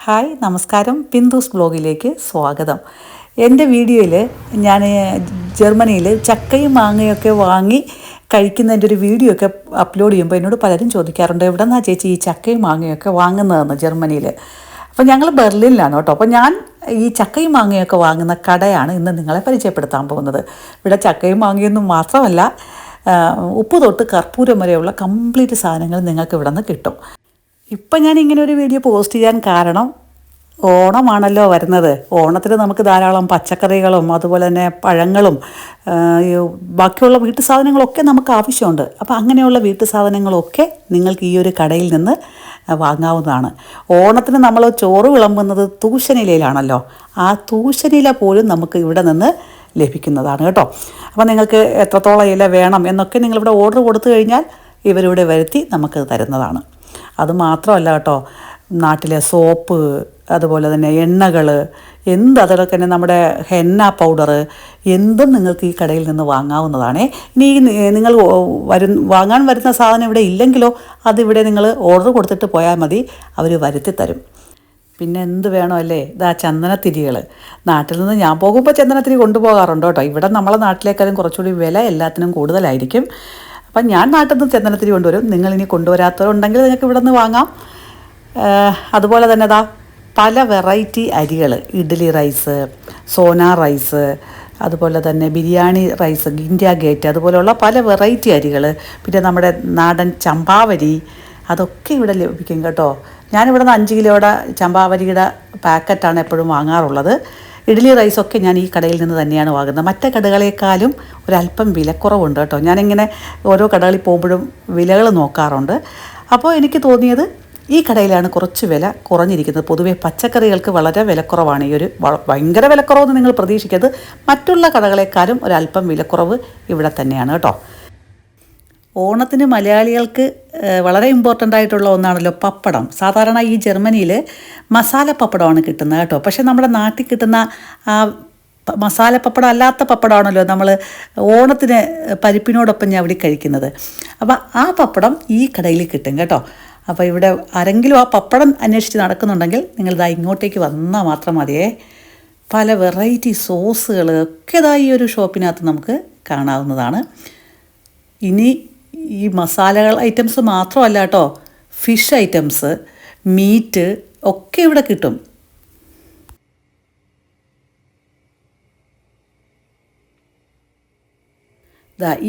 Hi നമസ്കാരം, ബിന്ദുസ് ബ്ലോഗിലേക്ക് സ്വാഗതം. എൻ്റെ വീഡിയോയിൽ ഞാൻ ജർമ്മനിയിൽ ചക്കയും മാങ്ങയൊക്കെ വാങ്ങി കഴിക്കുന്നതിൻ്റെ ഒരു വീഡിയോ ഒക്കെ അപ്ലോഡ് ചെയ്യുമ്പോൾ എന്നോട് പലരും ചോദിക്കാറുണ്ട്, എവിടെ നിന്നാണ് ചേച്ചി ഈ ചക്കയും മാങ്ങയൊക്കെ വാങ്ങുന്നതെന്ന് ജർമ്മനിയിൽ. അപ്പോൾ ഞങ്ങൾ ബെർലിനിലാണ് കേട്ടോ. അപ്പോൾ ഞാൻ ഈ ചക്കയും മാങ്ങയൊക്കെ വാങ്ങുന്ന കടയാണ് ഇന്ന് നിങ്ങളെ പരിചയപ്പെടുത്താൻ പോകുന്നത്. ഇവിടെ ചക്കയും മാങ്ങയൊന്നും മാത്രമല്ല, ഉപ്പ് തൊട്ട് കർപ്പൂരം വരെയുള്ള കംപ്ലീറ്റ് സാധനങ്ങൾ നിങ്ങൾക്ക് ഇവിടെ നിന്ന് കിട്ടും. ഇപ്പം ഞാൻ ഇങ്ങനെ ഒരു വീഡിയോ പോസ്റ്റ് ചെയ്യാൻ കാരണം, ഓണമാണല്ലോ വരുന്നത്. ഓണത്തിന് നമുക്ക് ധാരാളം പച്ചക്കറികളും അതുപോലെ തന്നെ പഴങ്ങളും ബാക്കിയുള്ള വീട്ടു സാധനങ്ങളൊക്കെ നമുക്ക് ആവശ്യമുണ്ട്. അപ്പോൾ അങ്ങനെയുള്ള വീട്ടു സാധനങ്ങളൊക്കെ നിങ്ങൾക്ക് ഈ ഒരു കടയിൽ നിന്ന് വാങ്ങാവുന്നതാണ്. ഓണത്തിന് നമ്മൾ ചോറ് വിളമ്പുന്നത് തൂശനിലയിലാണല്ലോ. ആ തൂശനില പോലും നമുക്ക് ഇവിടെ നിന്ന് ലഭിക്കുന്നതാണ് കേട്ടോ. അപ്പോൾ നിങ്ങൾക്ക് എത്രത്തോളം ഇല വേണം എന്നൊക്കെ നിങ്ങളിവിടെ ഓർഡർ കൊടുത്തു കഴിഞ്ഞാൽ ഇവരിവിടെ വരുത്തി നമുക്ക് തരുന്നതാണ്. അതുമാത്രമല്ല കേട്ടോ, നാട്ടിലെ സോപ്പ്, അതുപോലെ തന്നെ എണ്ണകൾ, അതൊക്കെ തന്നെ നമ്മുടെ ഹെന്ന പൗഡർ, എന്തും നിങ്ങൾക്ക് ഈ കടയിൽ നിന്ന് വാങ്ങാവുന്നതാണ്. ഇനി നിങ്ങൾ വാങ്ങാൻ വരുന്ന സാധനം ഇവിടെ ഇല്ലെങ്കിലോ അതിവിടെ നിങ്ങൾ ഓർഡർ കൊടുത്തിട്ട് പോയാൽ മതി, അവർ വരുത്തി തരും. പിന്നെ എന്ത് വേണമല്ലേ, ഇതാ ചന്ദനത്തിരികൾ. നാട്ടിൽ നിന്ന് ഞാൻ പോകുമ്പോൾ ചന്ദനത്തിരി കൊണ്ടുപോകാറുണ്ട് കേട്ടോ. ഇവിടെ നമ്മളെ നാട്ടിലേക്കാളും കുറച്ചുകൂടി വില എല്ലാത്തിനും കൂടുതലായിരിക്കും. അപ്പം ഞാൻ നാട്ടിൽ നിന്ന് ചന്ദനത്തിരി കൊണ്ടുവരും. നിങ്ങളിനി കൊണ്ടുവരാത്തവരുണ്ടെങ്കിൽ നിങ്ങൾക്ക് ഇവിടെ നിന്ന് വാങ്ങാം. അതുപോലെ തന്നെ പല വെറൈറ്റി അരികൾ, ഇഡ്ഡലി റൈസ്, സോന റൈസ്, അതുപോലെ തന്നെ ബിരിയാണി റൈസ്, ഇന്ത്യ ഗേറ്റ്, അതുപോലെയുള്ള പല വെറൈറ്റി അരികൾ, പിന്നെ നമ്മുടെ നാടൻ ചമ്പാവരി, അതൊക്കെ ഇവിടെ ലഭിക്കും കേട്ടോ. ഞാനിവിടെ നിന്ന് 5 കിലോയുടെ ചമ്പാവരിയുടെ പാക്കറ്റാണ് എപ്പോഴും വാങ്ങാറുള്ളത്. ഇഡ്ഡലി റൈസൊക്കെ ഞാൻ ഈ കടയിൽ നിന്ന് തന്നെയാണ് വാങ്ങുന്നത്. മറ്റേ കടകളെക്കാളും ഒരല്പം വിലക്കുറവുണ്ട് കേട്ടോ. ഞാനിങ്ങനെ ഓരോ കടകളിൽ പോകുമ്പോഴും വിലകൾ നോക്കാറുണ്ട്. അപ്പോൾ എനിക്ക് തോന്നിയത് ഈ കടയിലാണ് കുറച്ച് വില കുറഞ്ഞിരിക്കുന്നത്. പൊതുവേ പച്ചക്കറികൾക്ക് വളരെ വിലക്കുറവാണ്. ഈ ഒരു ഭയങ്കര വിലക്കുറവെന്ന് നിങ്ങൾ പ്രതീക്ഷിക്കരുത്. മറ്റുള്ള കടകളെക്കാളും ഒരല്പം വിലക്കുറവ് ഇവിടെ തന്നെയാണ് കേട്ടോ. ഓണത്തിന് മലയാളികൾക്ക് വളരെ ഇമ്പോർട്ടൻ്റ് ആയിട്ടുള്ള ഒന്നാണല്ലോ പപ്പടം. സാധാരണ ഈ ജർമ്മനിയിൽ മസാല പപ്പടമാണ് കിട്ടുന്നത് കേട്ടോ. പക്ഷേ നമ്മുടെ നാട്ടിൽ കിട്ടുന്ന ആ മസാല പപ്പടം അല്ലാത്ത പപ്പടമാണല്ലോ നമ്മൾ ഓണത്തിന് പരിപ്പിനോടൊപ്പം ഞവടി കഴിക്കുന്നത്. അപ്പോൾ ആ പപ്പടം ഈ കടയിൽ കിട്ടും കേട്ടോ. അപ്പോൾ ഇവിടെ ആരെങ്കിലും ആ പപ്പടം അന്വേഷിച്ച് നടക്കുന്നുണ്ടെങ്കിൽ നിങ്ങളിതാ ഇങ്ങോട്ടേക്ക് വന്നാൽ മാത്രം മതിയേ. പല വെറൈറ്റി സോസുകൾ ഒക്കെ ഈ ഒരു ഷോപ്പിനകത്ത് നമുക്ക് കാണാവുന്നതാണ്. ഇനി ഈ മസാലകൾ ഐറ്റംസ് മാത്രമല്ല കേട്ടോ, ഫിഷ് ഐറ്റംസ്, മീറ്റ് ഒക്കെ ഇവിടെ കിട്ടും.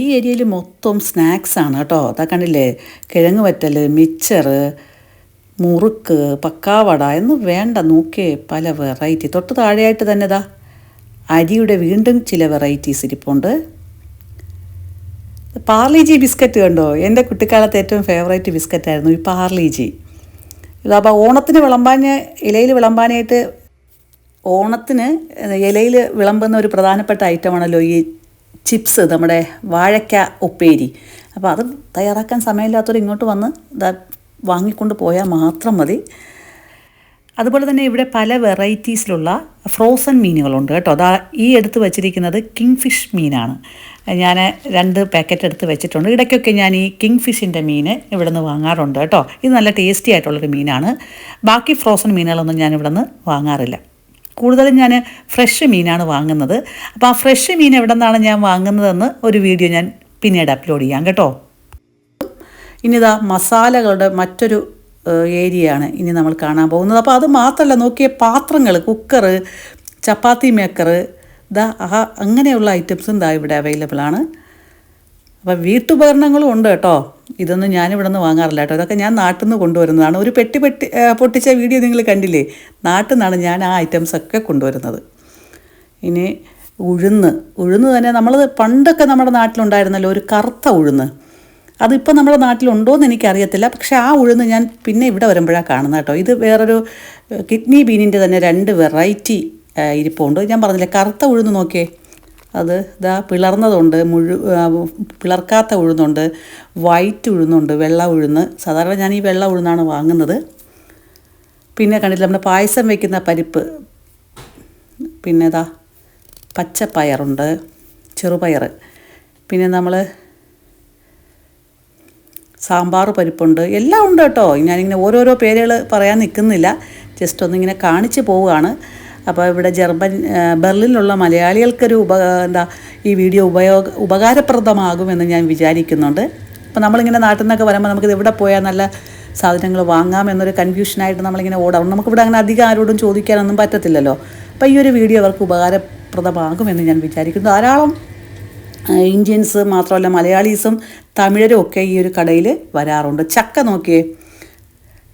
ഈ ഏരിയയിൽ മൊത്തം സ്നാക്സാണ് കേട്ടോ. കണ്ടില്ലേ, കിഴങ്ങ് വറ്റൽ, മിച്ചർ, മുറുക്ക്, പക്കാവട എന്ന് വേണ്ട, നോക്കേ പല വെറൈറ്റി. തൊട്ട് താഴെയായിട്ട് തന്നെ അരിയുടെ വീണ്ടും ചില വെറൈറ്റീസ് ഇരിപ്പുണ്ട്. പാർലിജി ബിസ്ക്കറ്റ് കണ്ടോ, എൻ്റെ കുട്ടിക്കാലത്ത് ഏറ്റവും ഫേവറേറ്റ് ബിസ്ക്കറ്റായിരുന്നു ഈ പാർലിജി. ഇതപ്പോൾ ഓണത്തിന് ഇലയിൽ വിളമ്പാനായിട്ട്, ഓണത്തിന് ഇലയിൽ വിളമ്പുന്ന ഒരു പ്രധാനപ്പെട്ട ഐറ്റമാണല്ലോ ഈ ചിപ്സ്, നമ്മുടെ വാഴയ്ക്ക ഉപ്പേരി. അപ്പോൾ അത് തയ്യാറാക്കാൻ സമയമില്ലാത്തവർ ഇങ്ങോട്ട് വന്ന് വാങ്ങിക്കൊണ്ട് പോയാൽ മാത്രം മതി. അതുപോലെ തന്നെ ഇവിടെ പല വെറൈറ്റീസിലുള്ള ഫ്രോസൺ മീനുകളുണ്ട് കേട്ടോ. ഈ എടുത്ത് വച്ചിരിക്കുന്നത് കിങ് ഫിഷ് മീനാണ്. ഞാൻ 2 പാക്കറ്റ് എടുത്ത് വെച്ചിട്ടുണ്ട്. ഇടയ്ക്കൊക്കെ ഞാൻ ഈ കിങ് ഫിഷിൻ്റെ മീൻ ഇവിടെ നിന്ന് വാങ്ങാറുണ്ട് കേട്ടോ. ഇത് നല്ല ടേസ്റ്റി ആയിട്ടുള്ളൊരു മീനാണ്. ബാക്കി ഫ്രോസൺ മീനുകളൊന്നും ഞാൻ ഇവിടെ നിന്ന് വാങ്ങാറില്ല. കൂടുതലും ഞാൻ ഫ്രഷ് മീനാണ് വാങ്ങുന്നത്. അപ്പോൾ ആ ഫ്രഷ് മീൻ എവിടെ നിന്നാണ് ഞാൻ വാങ്ങുന്നതെന്ന് ഒരു വീഡിയോ ഞാൻ പിന്നീട് അപ്ലോഡ് ചെയ്യാം കേട്ടോ. ഇനി മസാലകളുടെ മറ്റൊരു ഏരിയയാണ് ഇനി നമ്മൾ കാണാൻ പോകുന്നത്. അപ്പോൾ അത് മാത്രമല്ല, നോക്കിയ പാത്രങ്ങൾ, കുക്കർ, ചപ്പാത്തി മേക്കർ, അങ്ങനെയുള്ള ഐറ്റംസും ഇവിടെ അവൈലബിൾ ആണ്. അപ്പോൾ വീട്ടുപകരണങ്ങളും ഉണ്ട് കേട്ടോ. ഇതൊന്നും ഞാനിവിടെ നിന്ന് വാങ്ങാറില്ല കേട്ടോ. ഇതൊക്കെ ഞാൻ നാട്ടിൽ നിന്ന് കൊണ്ടുവരുന്നതാണ്. ഒരു പെട്ടി പൊട്ടിച്ച വീഡിയോ നിങ്ങൾ കണ്ടില്ലേ, നാട്ടിൽ നിന്നാണ് ഞാൻ ആ ഐറ്റംസൊക്കെ കൊണ്ടുവരുന്നത്. ഇനി ഉഴുന്ന് തന്നെ നമ്മൾ പണ്ടൊക്കെ നമ്മുടെ നാട്ടിലുണ്ടായിരുന്നല്ലോ ഒരു കറുത്ത ഉഴുന്ന്. അതിപ്പോൾ നമ്മുടെ നാട്ടിലുണ്ടോയെന്ന് എനിക്കറിയത്തില്ല. പക്ഷേ ആ ഉഴുന്ന് ഞാൻ പിന്നെ ഇവിടെ വരുമ്പോഴാണ് കാണുന്നത് കേട്ടോ. ഇത് വേറൊരു കിഡ്നി ബീനിൻ്റെ തന്നെ 2 വെറൈറ്റി ഇരിപ്പുണ്ട്. ഞാൻ പറഞ്ഞില്ലേ കറുത്ത ഉഴുന്ന് നോക്കിയേ, അത് പിളർന്നതുണ്ട്, പിളർക്കാത്ത ഉഴുന്നുണ്ട്, വൈറ്റ് ഉഴുന്നുണ്ട്, വെള്ള ഉഴുന്ന്. സാധാരണ ഞാൻ ഈ വെള്ള ഉഴുന്നാണ് വാങ്ങുന്നത്. പിന്നെ കണ്ടില്ല നമ്മുടെ പായസം വയ്ക്കുന്ന പരിപ്പ്, പിന്നെ പച്ചപ്പയറുണ്ട്, ചെറുപയർ, പിന്നെ നമ്മൾ സാമ്പാർ പരിപ്പുണ്ട്, എല്ലാം ഉണ്ട് കേട്ടോ. ഞാനിങ്ങനെ ഓരോരോ പേരുകൾ പറയാൻ നിൽക്കുന്നില്ല. ജസ്റ്റ് ഒന്നിങ്ങനെ കാണിച്ച് പോവുകയാണ്. അപ്പോൾ ഇവിടെ ബെർലിനിലുള്ള മലയാളികൾക്കൊരു ഈ വീഡിയോ ഉപകാരപ്രദമാകുമെന്ന് ഞാൻ വിചാരിക്കുന്നുണ്ട്. അപ്പോൾ നമ്മളിങ്ങനെ നാട്ടിൽ നിന്നൊക്കെ വരുമ്പോൾ നമുക്കിത് എവിടെ പോയാൽ നല്ല സാധനങ്ങൾ വാങ്ങാമെന്നൊരു കൺഫ്യൂഷനായിട്ട് നമ്മളിങ്ങനെ ഓടാം. നമുക്കിവിടെ അങ്ങനെ അധികം ആരോടും ചോദിക്കാനൊന്നും പറ്റത്തില്ലല്ലോ. അപ്പോൾ ഈ ഒരു വീഡിയോ അവർക്ക് ഉപകാരപ്രദമാകുമെന്ന് ഞാൻ വിചാരിക്കുന്നു. ധാരാളം ഇന്ത്യൻസ് മാത്രമല്ല മലയാളീസും തമിഴരും ഒക്കെ ഈ ഒരു കടയിൽ വരാറുണ്ട്. ചക്ക നോക്കിയേ,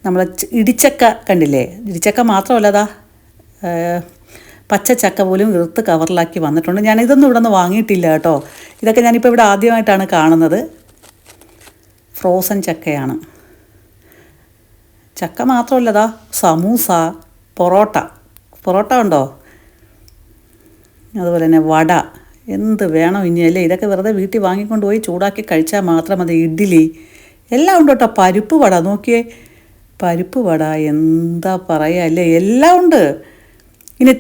നമ്മൾ ഇടിച്ചക്ക കണ്ടില്ലേ? ഇടിച്ചക്ക മാത്രമല്ല പച്ചച്ചക്ക പോലും വെറുത്ത് കവറിലാക്കി വന്നിട്ടുണ്ട്. ഞാനിതൊന്നും ഇവിടെ നിന്ന് വാങ്ങിയിട്ടില്ല കേട്ടോ. ഇതൊക്കെ ഞാനിപ്പോൾ ഇവിടെ ആദ്യമായിട്ടാണ് കാണുന്നത്. ഫ്രോസൺ ചക്കയാണ്. ചക്ക മാത്രമല്ല സമൂസ, പൊറോട്ട ഉണ്ടോ, അതുപോലെ തന്നെ വട, എന്ത് വേണം ഇനിയല്ലേ. ഇതൊക്കെ വെറുതെ വീട്ടിൽ വാങ്ങിക്കൊണ്ട് പോയി ചൂടാക്കി കഴിച്ചാൽ മാത്രം മതി. ഇഡ്ഡലി എല്ലാം ഉണ്ട് കേട്ടോ. പരിപ്പ് വട നോക്കിയേ, പരിപ്പ് വട എന്താ പറയുക അല്ലേ, എല്ലാം ഉണ്ട്. ഇനി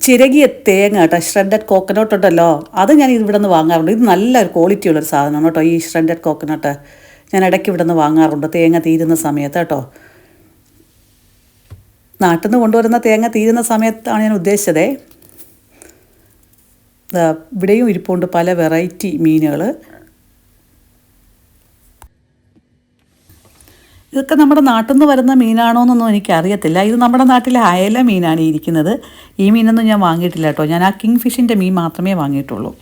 ചിരകിയ തേങ്ങ കേട്ടോ, ഷ്രെഡഡ് കോക്കനട്ട് ഉണ്ടല്ലോ, അത് ഞാൻ ഇവിടെ നിന്ന് വാങ്ങാറുണ്ട്. ഇത് നല്ലൊരു ക്വാളിറ്റി ഉള്ളൊരു സാധനമാണ് കേട്ടോ. ഈ ഷ്രെഡഡ് കോക്കനട്ട് ഞാൻ ഇടയ്ക്ക് ഇവിടെ നിന്ന് വാങ്ങാറുണ്ട് തേങ്ങ തീരുന്ന സമയത്ത് കേട്ടോ. നാട്ടിൽ നിന്ന് കൊണ്ടുവരുന്ന തേങ്ങ തീരുന്ന സമയത്താണ് ഞാൻ ഉദ്ദേശിച്ചത്. ഇവിടെയും ഇരിപ്പുണ്ട് പല വെറൈറ്റി മീനുകൾ. ഇതൊക്കെ നമ്മുടെ നാട്ടിൽ നിന്ന് വരുന്ന മീനാണോ എന്നൊന്നും എനിക്കറിയത്തില്ല. ഇത് നമ്മുടെ നാട്ടിലെ അയല മീനാണ് ഇരിക്കുന്നത്. ഈ മീനൊന്നും ഞാൻ വാങ്ങിയിട്ടില്ല കേട്ടോ. ഞാൻ ആ കിങ് ഫിഷിൻ്റെ മീൻ മാത്രമേ വാങ്ങിയിട്ടുള്ളൂ.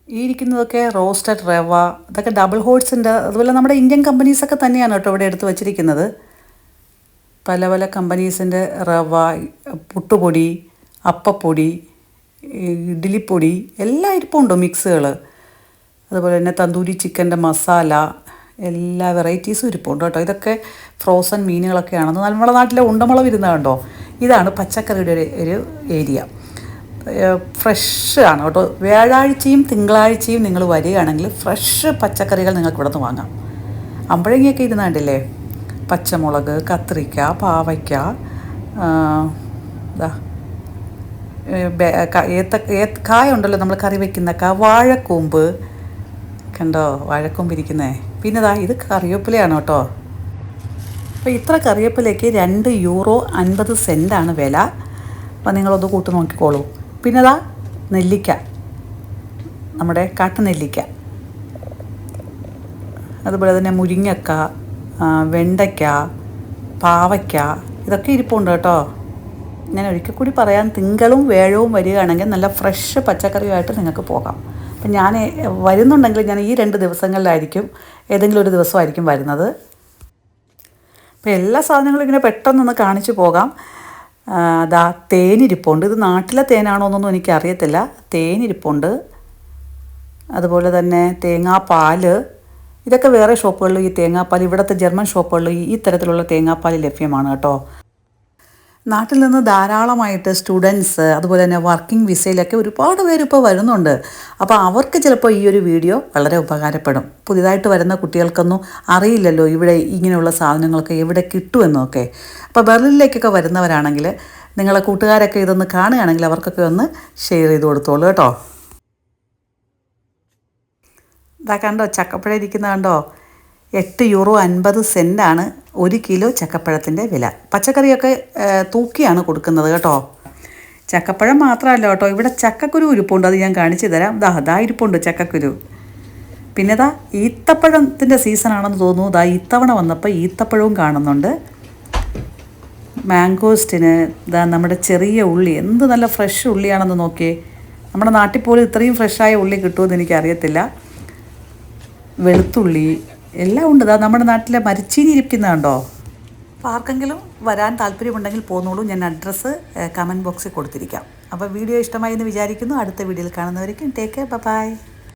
ഈ ഇരിക്കുന്നതൊക്കെ റോസ്റ്റഡ് റവ, ഇതൊക്കെ ഡബിൾ ഹോഴ്സിൻ്റെ, അതുപോലെ നമ്മുടെ ഇന്ത്യൻ കമ്പനീസൊക്കെ തന്നെയാണ് കേട്ടോ ഇവിടെ എടുത്ത് വച്ചിരിക്കുന്നത്. പല പല കമ്പനീസിൻ്റെ റവ, പുട്ടുപൊടി, അപ്പപ്പൊടി, ഇഡ്ഡലിപ്പൊടി എല്ലാം ഇരിപ്പുണ്ട്, മിക്സുകൾ. അതുപോലെ തന്നെ തന്തൂരി ചിക്കൻ്റെ മസാല, എല്ലാ വെറൈറ്റീസും ഇരിപ്പുണ്ട് കേട്ടോ. ഇതൊക്കെ ഫ്രോസൺ മീനുകളൊക്കെയാണെന്ന്. നമ്മുടെ നാട്ടിലെ ഉണ്ടമുളക് ഇരുന്ന കണ്ടോ, ഇതാണ് പച്ചക്കറിയുടെ ഒരു ഏരിയ. ഫ്രഷ് ആണ് കേട്ടോ. വ്യാഴാഴ്ചയും തിങ്കളാഴ്ചയും നിങ്ങൾ വരികയാണെങ്കിൽ ഫ്രഷ് പച്ചക്കറികൾ നിങ്ങൾക്ക് ഇവിടെ നിന്ന് വാങ്ങാം. അമ്പഴങ്ങിയൊക്കെ ഇരുന്ന കണ്ടില്ലേ, പച്ചമുളക്, കത്രിക്ക, പാവയ്ക്ക, കായ ഉണ്ടല്ലോ നമ്മൾ കറി വയ്ക്കുന്ന വാഴക്കൂമ്പ് കണ്ടോ, വാഴക്കൂമ്പ് ഇരിക്കുന്നേ. പിന്നെ ഇത് കറിവേപ്പിലയാണ് കേട്ടോ. അപ്പോൾ ഇത്ര കറിവേപ്പിലയ്ക്ക് €2.50 വില. അപ്പോൾ നിങ്ങളൊന്ന് കൂട്ടി നോക്കിക്കോളൂ. പിന്നെ നെല്ലിക്ക, നമ്മുടെ കാട്ടുനെല്ലിക്ക, അതുപോലെ തന്നെ മുരിങ്ങക്ക, വെണ്ടയ്ക്ക, പാവയ്ക്ക, ഇതൊക്കെ ഇരിപ്പുണ്ട് കേട്ടോ. ഞാൻ ഒരിക്കൽ കൂടി പറയാൻ, തിങ്കളും വ്യാഴവും വരികയാണെങ്കിൽ നല്ല ഫ്രഷ് പച്ചക്കറിയുമായിട്ട് നിങ്ങൾക്ക് പോകാം. അപ്പം ഞാൻ വരുന്നുണ്ടെങ്കിൽ ഞാൻ ഈ 2 ദിവസങ്ങളിലായിരിക്കും, ഏതെങ്കിലും ഒരു ദിവസമായിരിക്കും വരുന്നത്. അപ്പോൾ എല്ലാ സാധനങ്ങളും ഇങ്ങനെ പെട്ടെന്നൊന്ന് കാണിച്ചു പോകാം. തേനിരിപ്പുണ്ട്. ഇത് നാട്ടിലെ തേനാണോ എന്നൊന്നും എനിക്കറിയത്തില്ല. തേനിരിപ്പുണ്ട്. അതുപോലെ തന്നെ തേങ്ങാപ്പാൽ, ഇതൊക്കെ വേറെ ഷോപ്പുകളിൽ ഈ തേങ്ങാപ്പാൽ, ഇവിടുത്തെ ജർമ്മൻ ഷോപ്പുകളിൽ ഈ തരത്തിലുള്ള തേങ്ങാപ്പാൽ ലഭ്യമാണ് കേട്ടോ. നാട്ടിൽ നിന്ന് ധാരാളമായിട്ട് സ്റ്റുഡൻസ്, അതുപോലെ തന്നെ വർക്കിംഗ് വിസയിലൊക്കെ ഒരുപാട് പേര് ഇപ്പോൾ വരുന്നുണ്ട്. അപ്പോൾ അവർക്ക് ചിലപ്പോൾ ഈ ഒരു വീഡിയോ വളരെ ഉപകാരപ്പെടും. പുതിയതായിട്ട് വരുന്ന കുട്ടികൾക്കൊന്നും അറിയില്ലല്ലോ ഇവിടെ ഇങ്ങനെയുള്ള സാധനങ്ങളൊക്കെ എവിടെ കിട്ടുമെന്നൊക്കെ. അപ്പോൾ ബെർലിനിലേക്കൊക്കെ വരുന്നവരാണെങ്കിൽ നിങ്ങളെ കൂട്ടുകാരൊക്കെ ഇതൊന്ന് കാണുകയാണെങ്കിൽ അവർക്കൊക്കെ ഒന്ന് ഷെയർ ചെയ്ത് കൊടുത്തോളൂ കേട്ടോ. കണ്ടോ, ചക്കപ്പഴം ഇരിക്കുന്ന കണ്ടോ, €8.50 1 കിലോ ചക്കപ്പഴത്തിൻ്റെ വില. പച്ചക്കറിയൊക്കെ തൂക്കിയാണ് കൊടുക്കുന്നത് കേട്ടോ. ചക്കപ്പഴം മാത്രമല്ല കേട്ടോ, ഇവിടെ ചക്കക്കുരു ഇരിപ്പുണ്ട്. അത് ഞാൻ കാണിച്ചു തരാം. ഇരിപ്പുണ്ട് ചക്കക്കുരു. പിന്നെ ഈത്തപ്പഴത്തിൻ്റെ സീസണാണെന്ന് തോന്നുന്നു. ഇത്തവണ വന്നപ്പോൾ ഈത്തപ്പഴവും കാണുന്നുണ്ട്. മാംഗോസ്റ്റിന് നമ്മുടെ ചെറിയ ഉള്ളി, എന്ത് നല്ല ഫ്രഷ് ഉള്ളിയാണെന്ന് നോക്കിയേ. നമ്മുടെ നാട്ടിൽ പോലും ഇത്രയും ഫ്രഷായ ഉള്ളി കിട്ടുമെന്ന് എനിക്കറിയത്തില്ല. വെളുത്തുള്ളി എല്ലാം ഉണ്ട്. നമ്മുടെ നാട്ടിലെ മരിച്ചീനി ഇരിക്കുന്നതുണ്ടോ. അപ്പോൾ ആർക്കെങ്കിലും വരാൻ താല്പര്യമുണ്ടെങ്കിൽ പോന്നോളൂ. ഞാൻ അഡ്രസ്സ് കമൻറ്റ് ബോക്സിൽ കൊടുത്തിരിക്കാം. അപ്പോൾ വീഡിയോ ഇഷ്ടമായി എന്ന് വിചാരിക്കുന്നു. അടുത്ത വീഡിയോയിൽ കാണുന്നവരേക്കും ടേക്ക് കെയർ, ബൈ.